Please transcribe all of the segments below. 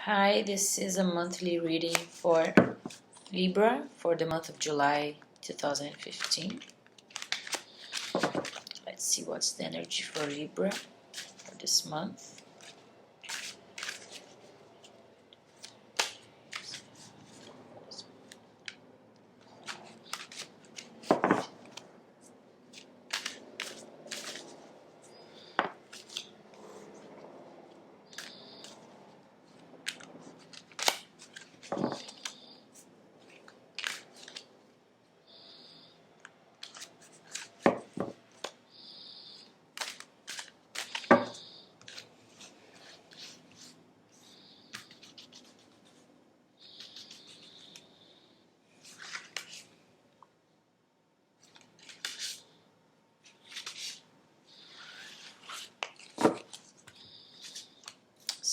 Hi, this is a monthly reading for Libra for the month of July 2015. Let's see what's the energy for Libra for this month.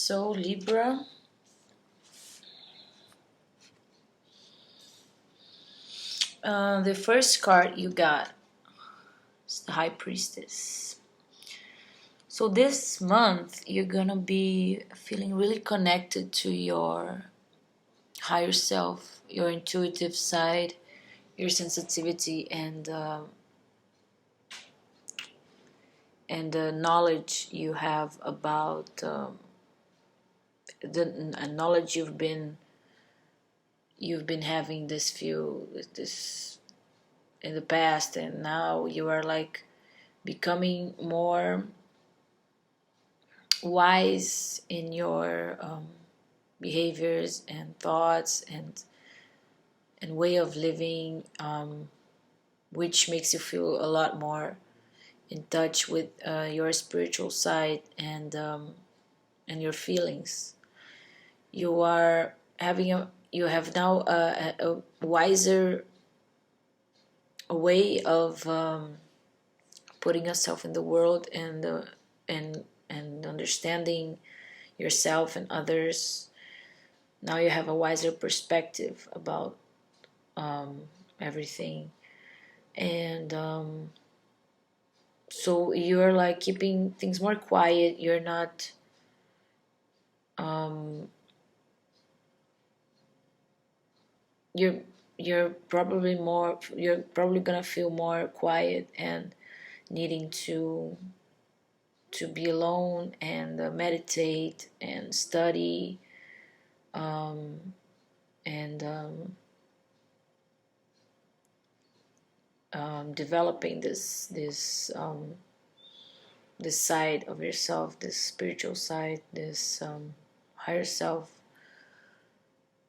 So, Libra, the first card you got is the High Priestess. So, this month you're gonna be feeling really connected to your higher self, your intuitive side, your sensitivity, and the knowledge you have about the knowledge you've been having this in the past, and now you are like becoming more wise in your behaviors and thoughts and way of living, which makes you feel a lot more in touch with your spiritual side and your feelings. You have now a wiser way of putting yourself in the world and understanding yourself and others. Now you have a wiser perspective about everything, and so you're like keeping things more quiet. You're not um, you're you're probably gonna feel more quiet and needing to be alone and meditate and study, um, and developing this side of yourself, this spiritual side, this higher self,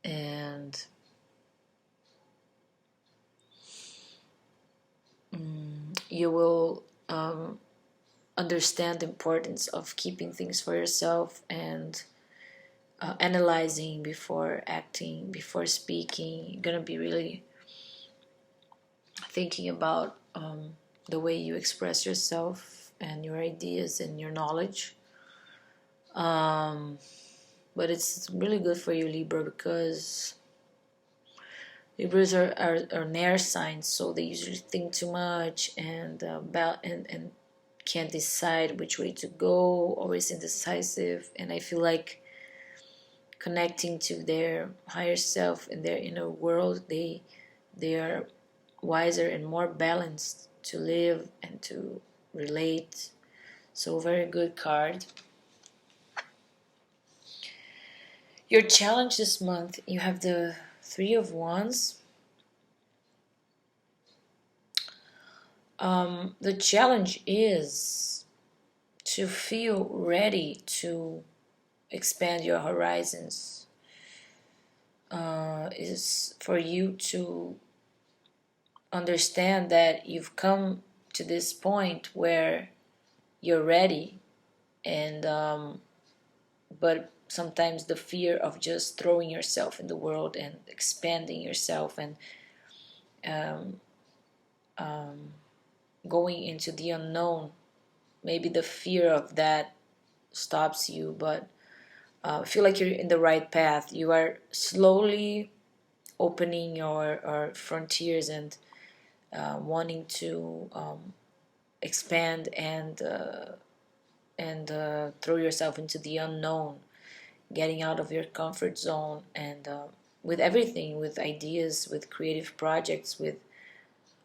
and you will understand the importance of keeping things for yourself and analyzing before acting, before speaking. You're gonna be really thinking about the way you express yourself and your ideas and your knowledge. But it's really good for you, Libra, because Libras are air signs, so they usually think too much and and can't decide which way to go, always indecisive. And I feel like connecting to their higher self and their inner world, they are wiser and more balanced to live and to relate. So very good card. Your challenge this month, you have the Three of Wands. The challenge is to feel ready to expand your horizons. Is for you to understand that you've come to this point where you're ready, and but sometimes the fear of just throwing yourself in the world and expanding yourself and um, um, going into the unknown, maybe the fear of that stops you. But I feel like you're in the right path. You are slowly opening your frontiers and wanting to expand and throw yourself into the unknown. getting out of your comfort zone, and with everything, with ideas, with creative projects,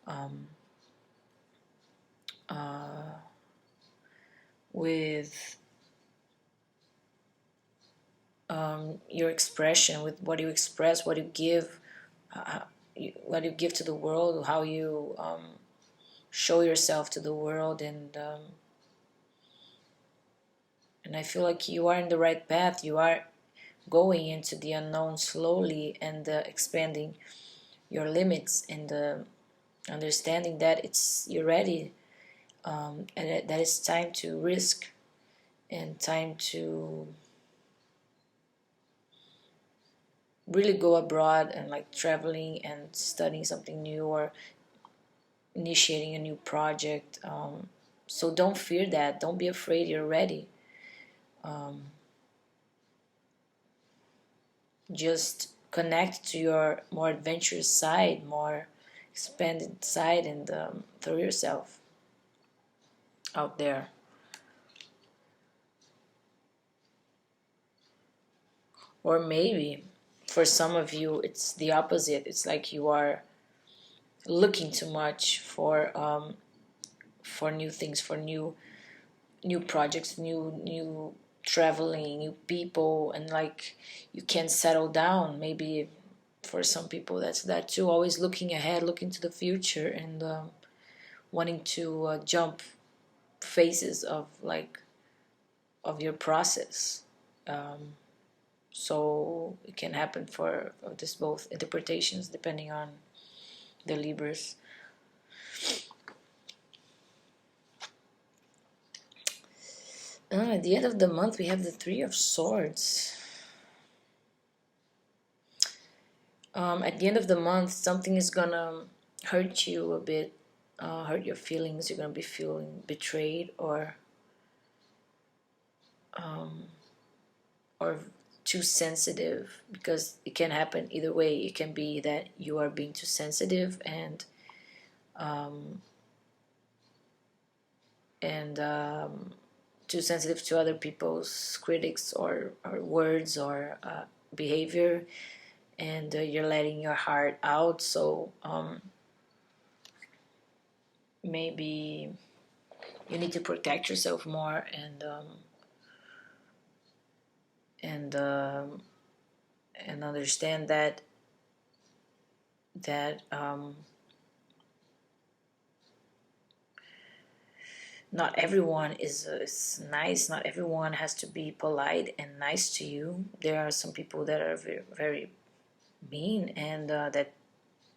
um, uh, with your expression, with what you express, what you give, what you give to the world, how you show yourself to the world, and I feel like you are in the right path. You are going into the unknown slowly, and expanding your limits, and understanding that you're ready, and that it's time to risk, and time to really go abroad, and like traveling and studying something new, or initiating a new project. So don't fear that. Don't be afraid. You're ready. Um, just connect to your more adventurous side, more expanded side, and throw yourself out there. Or maybe for some of you, it's the opposite. It's like you are looking too much for new things, for new projects, new traveling, new people, and like you can't settle down. Maybe for some people that's that too. Always looking ahead, looking to the future, and wanting to jump phases of your process. Um, so it can happen for this both interpretations depending on the Libras. At the end of the month, we have the Three of Swords. At the end of the month, something is gonna hurt you a bit, hurt your feelings. You're gonna be feeling betrayed, um, or too sensitive, because it can happen either way. It can be that you are being too sensitive, um, and too sensitive to other people's critics, or words, or behavior, and you're letting your heart out. So maybe you need to protect yourself more, and and understand that not everyone is nice. Not everyone has to be polite and nice to you. There are some people that are very, very mean, and that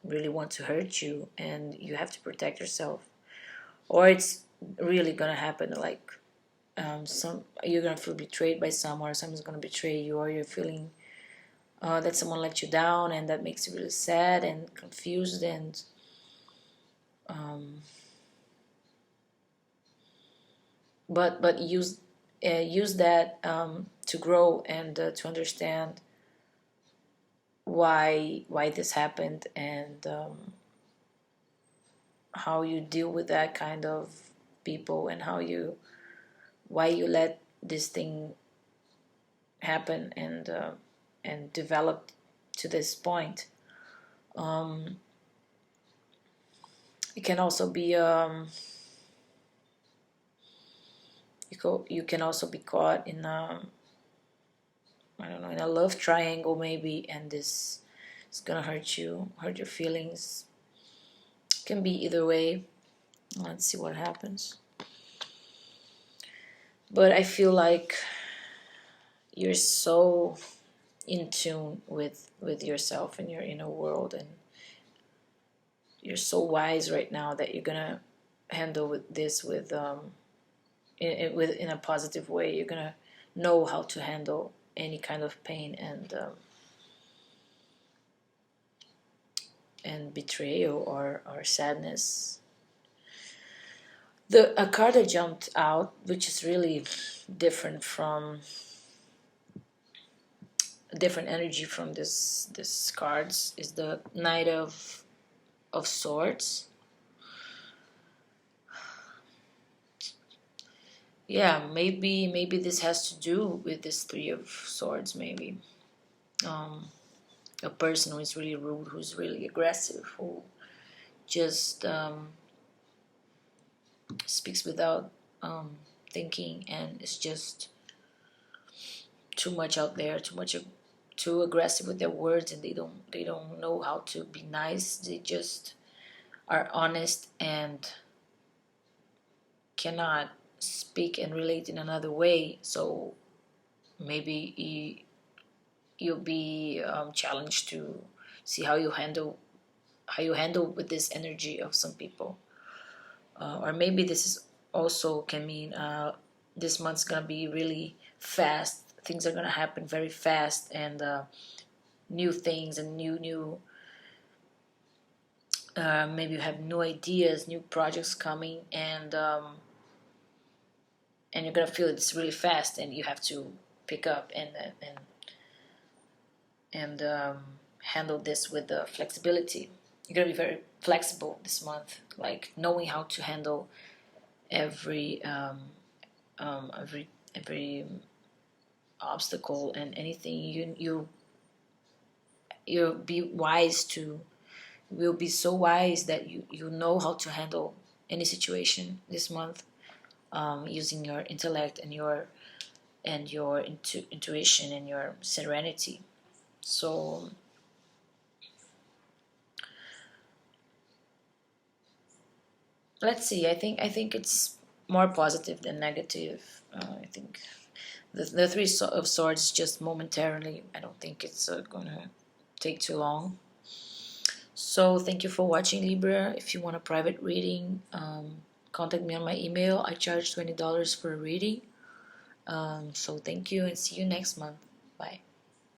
really want to hurt you, and you have to protect yourself, or it's really gonna happen. Like some you're gonna feel betrayed by someone, or someone's gonna betray you, or you're feeling that someone let you down, and that makes you really sad and confused, and um, but use that to grow, and to understand why this happened, and how you deal with that kind of people, and why you let this thing happen, and develop to this point. Um, it can also be you can also be caught in I don't know, in a love triangle maybe, and this is gonna hurt your feelings. It can be either way. Let's see what happens. But I feel like you're so in tune with yourself and your inner world, and you're so wise right now that you're gonna handle with this in a positive way. You're gonna know how to handle any kind of pain, and betrayal, or sadness. A card that jumped out, which is really different from different energy from this cards, is the Knight of Swords. yeah, maybe this has to do with this Three of Swords. Maybe um, a person who is really rude, who's really aggressive, who just speaks without thinking, and is just too much out there, too aggressive with their words, and they don't know how to be nice. They just are honest and cannot speak and relate in another way. So maybe you'll be challenged to see how you handle with this energy of some people, or maybe this is also can mean this month's gonna be really fast. Things are gonna happen very fast, and new things and new maybe you have new ideas, new projects coming, and you're gonna feel it's really fast, and you have to pick up and handle this with the flexibility. You're gonna be very flexible this month, like knowing how to handle every every obstacle and anything. You'll be wise to will be so wise that you know how to handle any situation this month, using your intellect and your intuition and your serenity. So let's see. I think it's more positive than negative. I think the Three of Swords just momentarily. I don't think it's gonna take too long. So thank you for watching, Libra. If you want a private reading, contact me on my email. I charge $20 for a reading. So thank you, and see you next month. Bye.